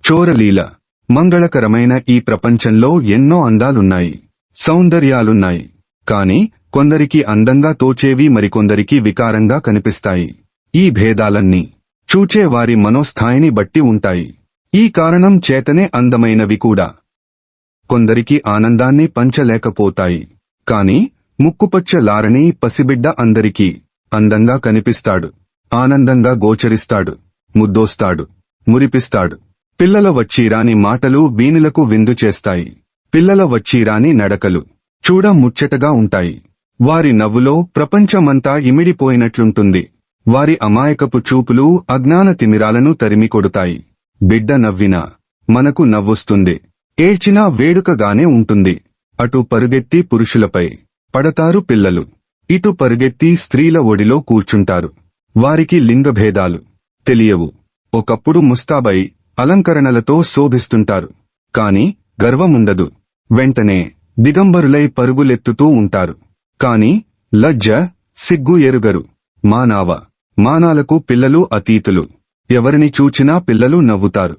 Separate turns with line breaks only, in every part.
చోరలీల. మంగళకరమైన ఈ ప్రపంచంలో ఎన్నో అందాలున్నాయి, సౌందర్యాలున్నాయి. కాని కొందరికి అందంగా తోచేవి మరికొందరికి వికారంగా కనిపిస్తాయి. ఈ భేదాలన్నీ చూచే వారి మనోస్థాయిని బట్టి ఉంటాయి. ఈ కారణం చేతనే అందమైనవి కూడా కొందరికి ఆనందాన్ని పంచలేకపోతాయి. కాని ముక్కుపచ్చ లారని పసిబిడ్డ అందరికీ అందంగా కనిపిస్తాడు, ఆనందంగా గోచరిస్తాడు, ముద్దోస్తాడు, మురిపిస్తాడు. పిల్లల వచ్చిరాని మాటలు వీణులకు విందు చేస్తాయి. పిల్లల వచ్చిరాని నడకలు చూడ ముచ్చటగా ఉంటాయి. వారి నవ్వులో ప్రపంచమంతా ఇమిడిపోయినట్లుంటుంది. వారి అమాయకపు చూపులు అజ్ఞాన తిమిరాలను తరిమికొడతాయి. బిడ్డ నవ్వినా మనకు నవ్వొస్తుంది, ఏడ్చినా వేడుకగానే ఉంటుంది. అటు పరుగెత్తి పురుషులపై పడతారు పిల్లలు, ఇటు పరుగెత్తి స్త్రీల ఒడిలో కూర్చుంటారు. వారికి లింగభేదాలు తెలియవు. ఒకప్పుడు ముస్తాబై అలంకరణలతో శోభిస్తుంటారు, కాని గర్వముండదు. వెంటనే దిగంబరులై పరుగులెత్తుతూ ఉంటారు, కాని లజ్జ సిగ్గు ఎరుగరు. మానాలకు పిల్లలు అతీతులు. ఎవరిని చూచినా పిల్లలు నవ్వుతారు.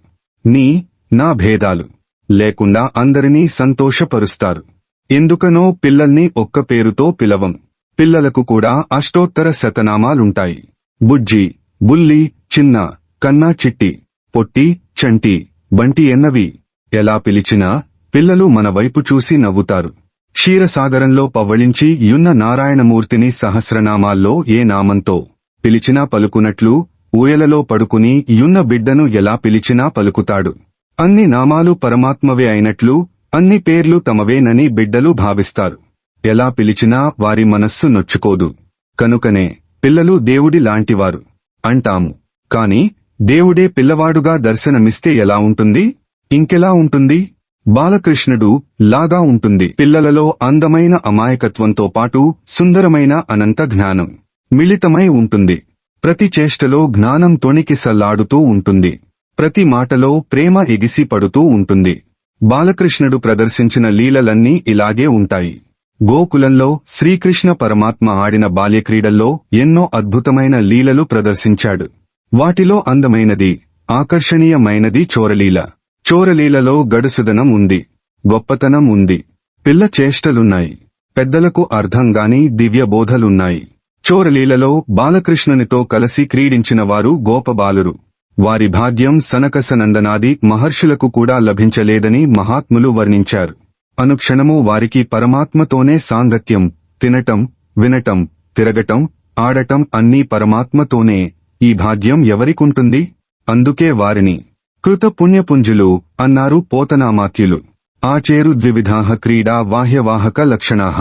నా భేదాలు లేకుండా అందరినీ సంతోషపరుస్తారు. ఎందుకనో పిల్లల్ని ఒక్క పేరుతో పిలవం. పిల్లలకు కూడా అష్టోత్తర శతనామాలుంటాయి. బుజ్జి, బుల్లి, చిన్న, కన్నా, చిట్టి, పొట్టి, చంటి, బంటి ఎన్నవి ఎలా పిలిచినా పిల్లలు మన వైపు చూసి నవ్వుతారు. క్షీరసాగరంలో పవ్వళించి యున్న నారాయణమూర్తిని సహస్రనామాల్లో ఏ నామంతో పిలిచినా పలుకునట్లు ఊయలలో పడుకుని యున్న బిడ్డను ఎలా పిలిచినా పలుకుతాడు. అన్ని నామాలు పరమాత్మవే అయినట్లు అన్ని పేర్లు తమవేనని బిడ్డలు భావిస్తారు. ఎలా పిలిచినా వారి మనస్సు నొచ్చుకోదు. కనుకనే పిల్లలు దేవుడి లాంటివారు అంటాము. కాని దేవుడే పిల్లవాడుగా దర్శనమిస్తే ఎలా ఉంటుంది? ఇంకెలా ఉంటుంది? బాలకృష్ణుడు లాగా ఉంటుంది. పిల్లలలో అందమైన అమాయకత్వంతో పాటు సుందరమైన అనంత జ్ఞానం మిళితమై ఉంటుంది. ప్రతి చేష్టలో జ్ఞానం తొణికిసలాడుతూ ఉంటుంది. ప్రతి మాటలో ప్రేమ ఎగిసి పడుతూ ఉంటుంది. బాలకృష్ణుడు ప్రదర్శించిన లీలలన్నీ ఇలాగే ఉంటాయి. గోకులంలో శ్రీకృష్ణ పరమాత్మ ఆడిన బాల్యక్రీడల్లో ఎన్నో అద్భుతమైన లీలలు ప్రదర్శించాడు. వాటిలో అందమైనది, ఆకర్షణీయమైనది చోరలీల. చోరలీలలో గడుసుదనం ఉంది, గొప్పతనం ఉంది. పిల్ల చేష్టలున్నాయి, పెద్దలకు అర్థంగాని దివ్యబోధలున్నాయి. చోరలీలలో బాలకృష్ణునితో కలసి క్రీడించిన వారు గోపబాలురు. వారి భాగ్యం సనకసనందనాది మహర్షులకు కూడా లభించలేదని మహాత్ములు వర్ణించారు. అనుక్షణమూ వారికి పరమాత్మతోనే సాంగత్యం. తినటం, వినటం, తిరగటం, ఆడటం అన్నీ పరమాత్మతోనే. ఈ భాగ్యం ఎవరికుంటుంది? అందుకే వారిని కృత పుణ్యపుంజులు అన్నారు పోతనామాత్యులు. ఆచేరు ద్వివిధాః క్రీడా వాహ్యవాహక లక్షణాః.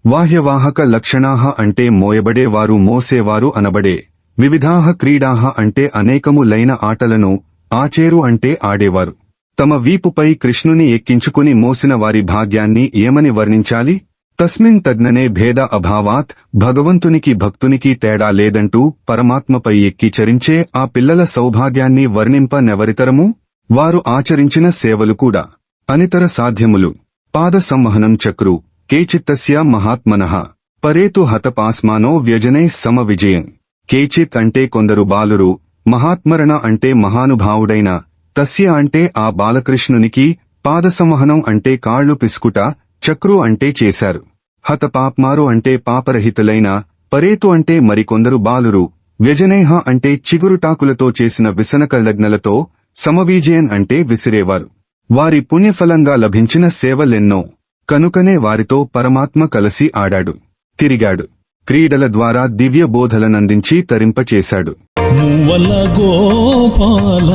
వాహ్యవాహక లక్షణాః అంటే మోయబడేవారు, మోసేవారు అనబడే. వివిధాః క్రీడాః అంటే అనేకములైన ఆటలను, ఆచేరు అంటే ఆడేవారు. తమ వీపుపై కృష్ణుని ఎక్కించుకుని మోసిన వారి భాగ్యాన్ని ఏమని వర్ణించాలి? తస్మిన్ తజ్ఞనే భేద అభావాత్. భగవంతునికి భక్తునికి తేడా లేదంటూ పరమాత్మపై ఎక్కి చరించే ఆ పిల్లల సౌభాగ్యాన్ని వర్ణింపనెవరితరము? వారు ఆచరించిన సేవలు కూడా అనితర సాధ్యములు. పాద సంవహనం చక్రు కేచిత్తస్య మహాత్మనః పరేతు హతపాస్మానో వ్యజనై సమ విజయం. కేచిత్ అంటే కొందరు బాలురు, మహాత్మరణ అంటే మహానుభావుడైన, తస్య అంటే ఆ బాలకృష్ణునికి, పాదసంవహనం అంటే కాళ్లు పిసుకుట, చక్రు అంటే చేశారు, హతపాప్మారు అంటే పాపరహితులైన, పరేతు అంటే మరికొందరు బాలురు, వ్యజనేహ అంటే చిగురుటాకులతో చేసిన విసనకలగ్నలతో, సమవిజయన్ అంటే విసిరేవారు. వారి పుణ్యఫలంగా లభించిన సేవలెన్నో. కనుకనే వారితో పరమాత్మ కలసి ఆడాడు, తిరిగాడు. క్రీడల ద్వారా దివ్య బోధలనందించి తరింపచేశాడు.
మువ్వల గోపాల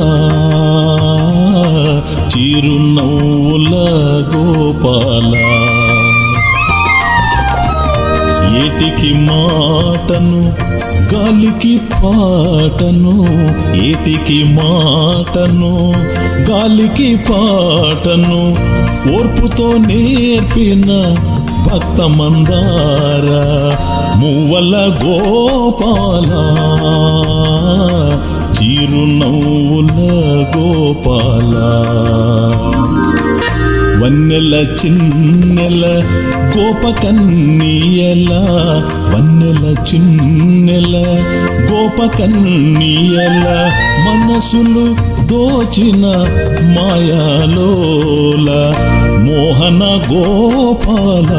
చిరునవ్వుల గోపాల, ఏటికి మాటను గాలికి పాటను, ఏటికి మాటను గాలికి పాటను, ఓర్పుతో నేర్పిన భక్త మందార. మువ్వల గోపాల చిరునవ్వుల గోపాల. వన్నెల చిన్నెల గోపకన్నియల వన్నెల చిన్నెల గోపకన్నియల మనసులు దోచిన మాయాలోల మోహన గోపాల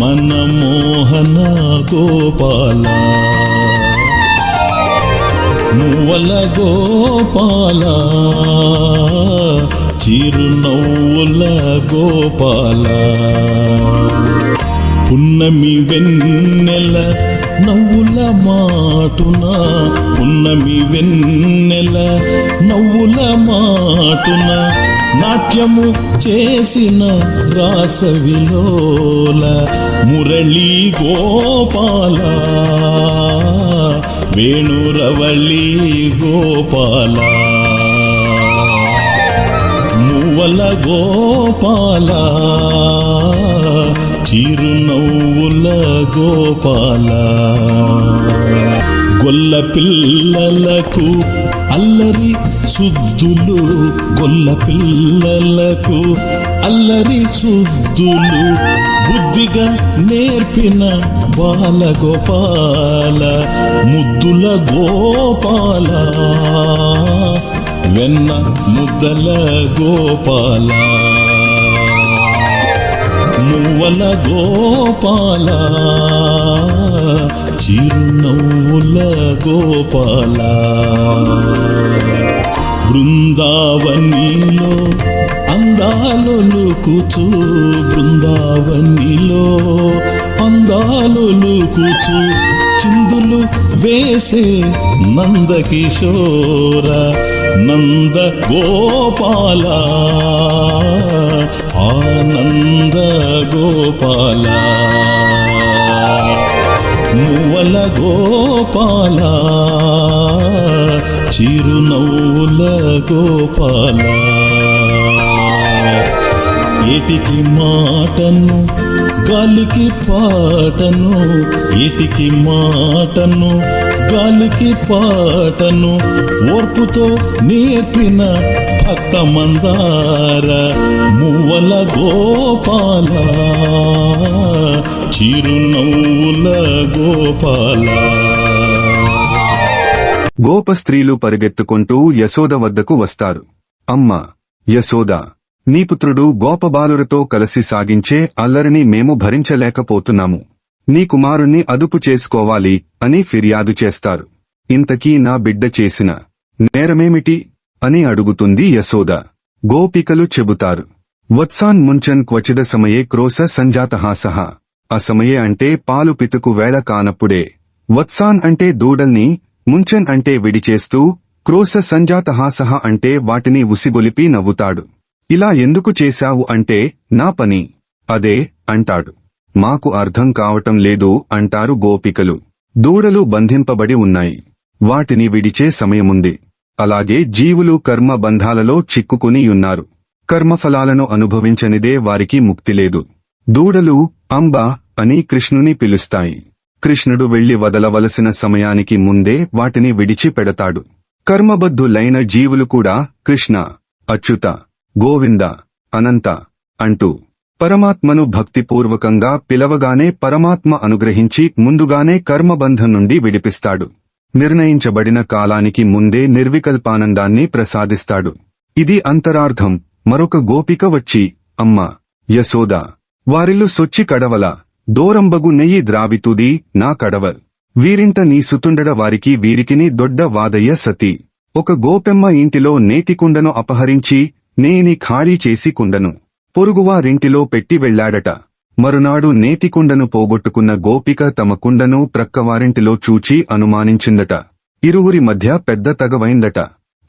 మన మోహన గోపాల మువ్వల గోపాల చిరునవ్వుల గోపాల పున్నమి వెన్నెల నవ్వుల మాటున పున్నమి వెన్నెల నవ్వుల మాటున నాట్యము చేసిన రాసవిలోల మురళీ గోపాల వేణురవళి గోపాల మువ్వల గోపాల చిరునవ్వుల గోపాల గొల్ల పిల్లలకు అల్లరి సుద్దులు గొల్ల పిల్లలకు అల్లరి సుద్దులు బుద్ధిగా నేర్పిన బాలగోపాల ముద్దుల గోపాల వెన్న ముద్దల గోపాల మువ్వల గోపాల చిరునవ్వుల గోపాల బృందావనిలో అందాలొలుకుచు బృందావనిలో అందాలొలుకుచు చిందులు వేసే నందకిశోర నంద గోపాల ఆనంద గోపాల మువ్వల గోపాల చిరునవ్వుల గోపాల ఏటికి మాటను గాలికి పాటను ఏటికి మాటను గాలికి పాటను ఓర్పుతో నేర్పిన భక్త మందార మువ్వల గోపాల చిరునవ్వుల గోపాల
గోప స్త్రీలు పరిగెత్తుకుంటూ యశోద వద్దకు వస్తారు. అమ్మా యశోద, నీ పుత్రుడు గోపబాలురతో కలిసి సాగించే అల్లరిని మేము భరించలేకపోతున్నాము. నీ కుమారుణ్ణి అదుపు చేసుకోవాలి అని ఫిర్యాదు చేస్తారు. ఇంతకీ నా బిడ్డ చేసిన నేరమేమిటి అని అడుగుతుంది యశోద. గోపికలు చెబుతారు. వత్సాన్ ముంచన్ క్వచిద సమయే క్రోశ సంజాతః సహ. అసమయే అంటే పాలు పితుకు వేళ కానప్పుడే, వత్సాన్ అంటే దూడల్ని, ముంచన్ అంటే విడిచేస్తూ, క్రోశ సంజాతః సహ అంటే వాటిని ఉసిగొలిపి నవ్వుతాడు. ఇలా ఎందుకు చేశావు అంటే, నా పని అదే అంటాడు. మాకు అర్థం కావటం లేదు అంటారు గోపికలు. దూడలు బంధింపబడి ఉన్నాయి, వాటిని విడిచే సమయముంది. అలాగే జీవులు కర్మ బంధాలలో చిక్కుకునియున్నారు. కర్మఫలాలను అనుభవించనిదే వారికి ముక్తి లేదు. దూడలు అంబ అని కృష్ణుని పిలుస్తాయి. కృష్ణుడు వెళ్లి వదలవలసిన సమయానికి ముందే వాటిని విడిచిపెడతాడు. కర్మబద్ధులైన జీవులు కూడా కృష్ణ, అచ్యుత, గోవింద, అనంత అంటూ పరమాత్మను భక్తిపూర్వకంగా పిలవగానే పరమాత్మ అనుగ్రహించి ముందుగానే కర్మబంధం నుండి విడిపిస్తాడు. నిర్ణయించబడిన కాలానికి ముందే నిర్వికల్పానందాన్ని ప్రసాదిస్తాడు. ఇది అంతరార్థం. మరొక గోపిక వచ్చి, అమ్మా యశోద, వారిల్లు సొచ్చి కడవల, దోరంబగు నెయ్యి ద్రావితుది నా కడవల్. వీరింట నీ సుతుండడ వారికి వీరికిని దొడ్డ వాదయ్య సతి. ఒక గోపెమ్మ ఇంటిలో నేతికుండను అపహరించి నేని ఖాళీ చేసి కుండను పొరుగువారింటిలో పెట్టి వెళ్లాడట. మరునాడు నేతికుండను పోగొట్టుకున్న గోపిక తమ కుండను ప్రక్కవారింటిలో చూచి అనుమానించిందట. ఇరువురి మధ్య పెద్ద తగవైందట.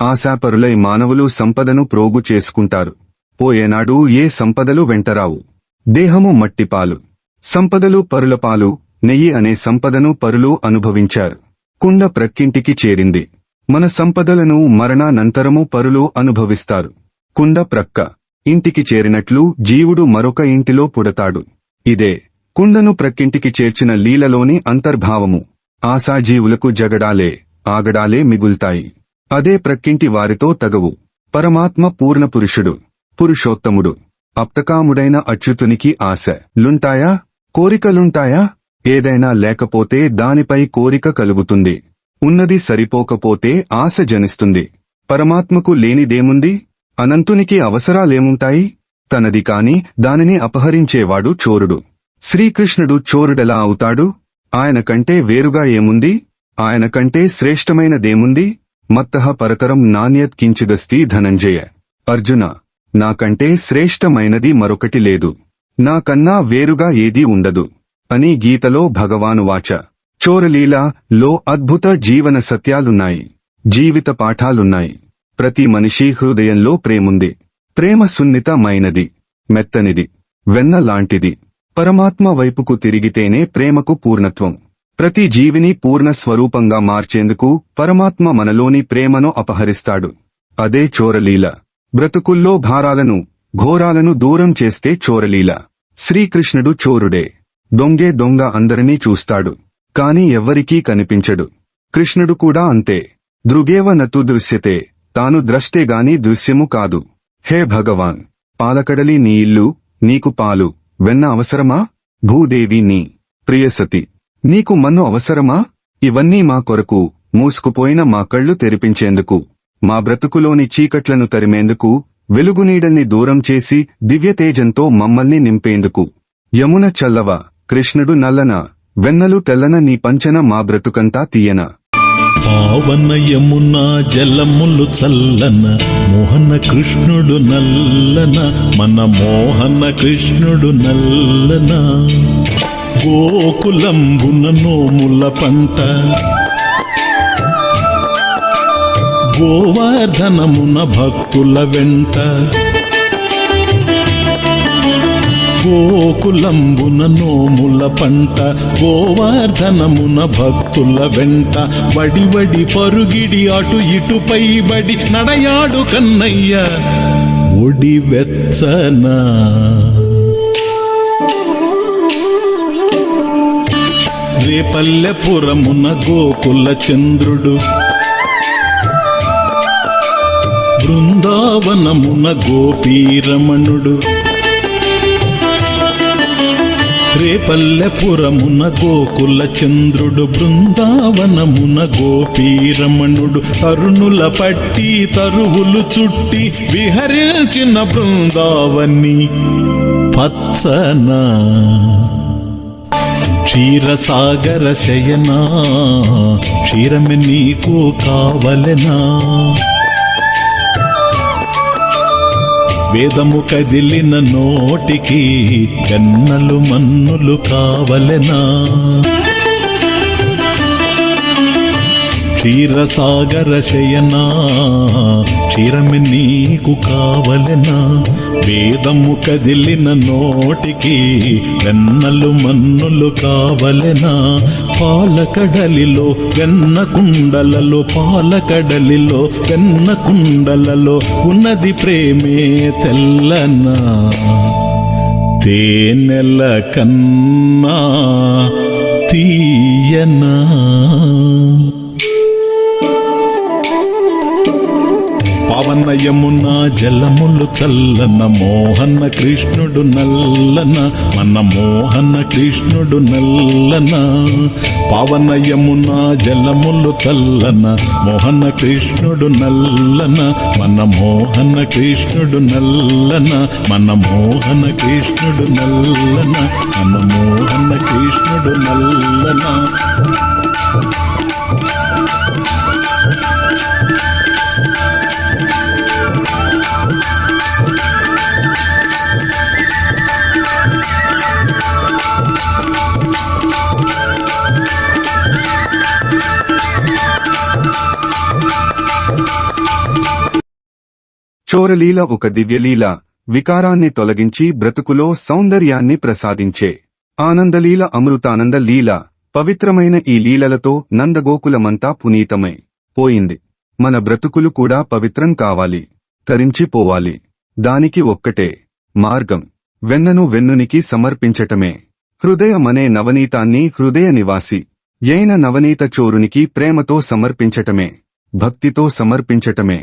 ఆశాపరులై మానవులు సంపదను ప్రోగు చేసుకుంటారు. పోయేనాడు ఏ సంపదలు వెంటరావు. దేహము మట్టిపాలు, సంపదలు పరులపాలు. నెయ్యి అనే సంపదను పరులు అనుభవించారు. కుండ ప్రక్కింటికి చేరింది. మన సంపదలను మరణానంతరము పరులు అనుభవిస్తారు. కుండ ప్రక్క ఇంటికి చేరినట్లు జీవుడు మరొక ఇంటిలో పుడతాడు. ఇదే కుండను ప్రక్కింటికి చేర్చిన లీలలోని అంతర్భావము. ఆశాజీవులకు జగడాలే ఆగడాలే మిగుల్తాయి. అదే ప్రక్కింటి వారితో తగవు. పరమాత్మ పూర్ణపురుషుడు. పురుషోత్తముడు అప్తకాముడైన అచ్యుతునికి ఆశలుంటాయా, కోరికలుంటాయా? ఏదైనా లేకపోతే దానిపై కోరిక కలుగుతుంది. ఉన్నది సరిపోకపోతే ఆశ జనిస్తుంది. పరమాత్మకు లేనిదేముంది? అనంతునికి అవసరాలేముంటాయి? తనది కాని దానిని అపహరించేవాడు చోరుడు. శ్రీకృష్ణుడు చోరుడెలా అవుతాడు? ఆయన కంటే వేరుగా ఏముంది? ఆయన కంటే శ్రేష్టమైనదేముంది? మత్తః పరతరం నాణ్యత్ కించిదస్తి ధనంజయ. అర్జున, నాకంటే శ్రేష్టమైనది మరొకటి లేదు, నాకన్నా వేరుగా ఏదీ ఉండదు అని గీతలో భగవానువాచ. చోరలీల లో అద్భుత జీవన సత్యాలున్నాయి, జీవిత పాఠాలున్నాయి. ప్రతి మనిషి హృదయంలో ప్రేముంది. ప్రేమ సున్నితమైనది, మెత్తనిది, వెన్న లాంటిది. పరమాత్మ వైపుకు తిరిగితేనే ప్రేమకు పూర్ణత్వం. ప్రతి జీవిని పూర్ణ స్వరూపంగా మార్చేందుకు పరమాత్మ మనలోని ప్రేమను అపహరిస్తాడు. అదే చోరలీల. బ్రతుకుల్లో భారాలను, ఘోరాలను దూరం చేస్తే చోరలీల. శ్రీకృష్ణుడు చోరుడే. దొంగే దొంగ అందరినీ చూస్తాడు, కాని ఎవ్వరికీ కనిపించడు. కృష్ణుడు కూడా అంతే. దృగేవ నతు దృశ్యతే, తాను ద్రష్టేగాని దృశ్యము కాదు. హే భగవాన్, పాలకడలి నీ ఇల్లు, నీకు పాలు వెన్న అవసరమా? భూదేవి నీ ప్రియసతి, నీకు మన్ను అవసరమా? ఇవన్నీ మా కొరకు మూసుకుపోయిన మా కళ్ళు తెరిపించేందుకు, మా బ్రతుకులోని చీకట్లను తరిమేందుకు, వెలుగునీడల్ని దూరం చేసి దివ్యతేజంతో మమ్మల్ని నింపేందుకు. యమున చల్లవ, కృష్ణుడు నల్లన, వెన్నలు తెల్లన, నీ పంచన మా బ్రతుకంతా తీయన.
పావన యమున జలములు చల్లన, మోహన కృష్ణుడు నల్లన, మన మోహన కృష్ణుడు నల్లన. గోకులంబున నోముల పంట, గోవర్ధనమున భక్తుల వెంట. గోకులంబున నోముల పంట, గోవర్ధనమున భక్తుల వెంట. వడి పరుగిడి అటు ఇటుపై బడి నడయాడు కన్నయ్య ఒడి వెచ్చన. రేపల్లెపురమున గోకుల చంద్రుడు, బృందావనమున గోపీరమణుడు. రేపల్లెపురమున గోకుల చంద్రుడు, బృందావనమున గోపీరమణుడు. తరుణుల పట్టి తరువులు చుట్టి విహరించిన బృందావని పచ్చన. క్షీరసాగర శయనా, క్షీరమే నీకు కావలెనా? వేదము కదిలిన నోటికి కన్నలు మన్నులు కావలెనా? క్షీరసాగర శయనా, క్షీరమి నీకు కావలెనా? వేదము కదిలిన నోటికి వెన్నలు మన్నులు కావలెనా? పాలకడలిలో వెన్న కుండలలో, పాలకడలిలో వెన్న కుండలలో ఉన్నది ప్రేమే తెల్లనా? తేనెల కన్నా తీయనా? పావన యమున జలములు చల్లన, మోహన కృష్ణుడు నల్లన, మన మోహన కృష్ణుడు నల్లన. పావన యమున జలములు చల్లన, మోహన కృష్ణుడు నల్లన, మన మోహన కృష్ణుడు నల్లన, మన మోహన కృష్ణుడు నల్లన, మన మోహన కృష్ణుడు నల్లన.
చోరలీల ఒక దివ్యలీల, వికారాన్ని తొలగించి బ్రతుకులో సౌందర్యాన్ని ప్రసాదించే ఆనందలీల, అమృతానంద లీల. పవిత్రమైన ఈ లీలలతో నందగోకులమంతా పునీతమై పోయింది. మన బ్రతుకులు కూడా పవిత్రం కావాలి, తరించిపోవాలి. దానికి ఒక్కటే మార్గం, వెన్నను వెన్నునికి సమర్పించటమే. హృదయమనే నవనీతాన్ని హృదయ నివాసి యైన నవనీత చోరునికి ప్రేమతో సమర్పించటమే, భక్తితో సమర్పించటమే.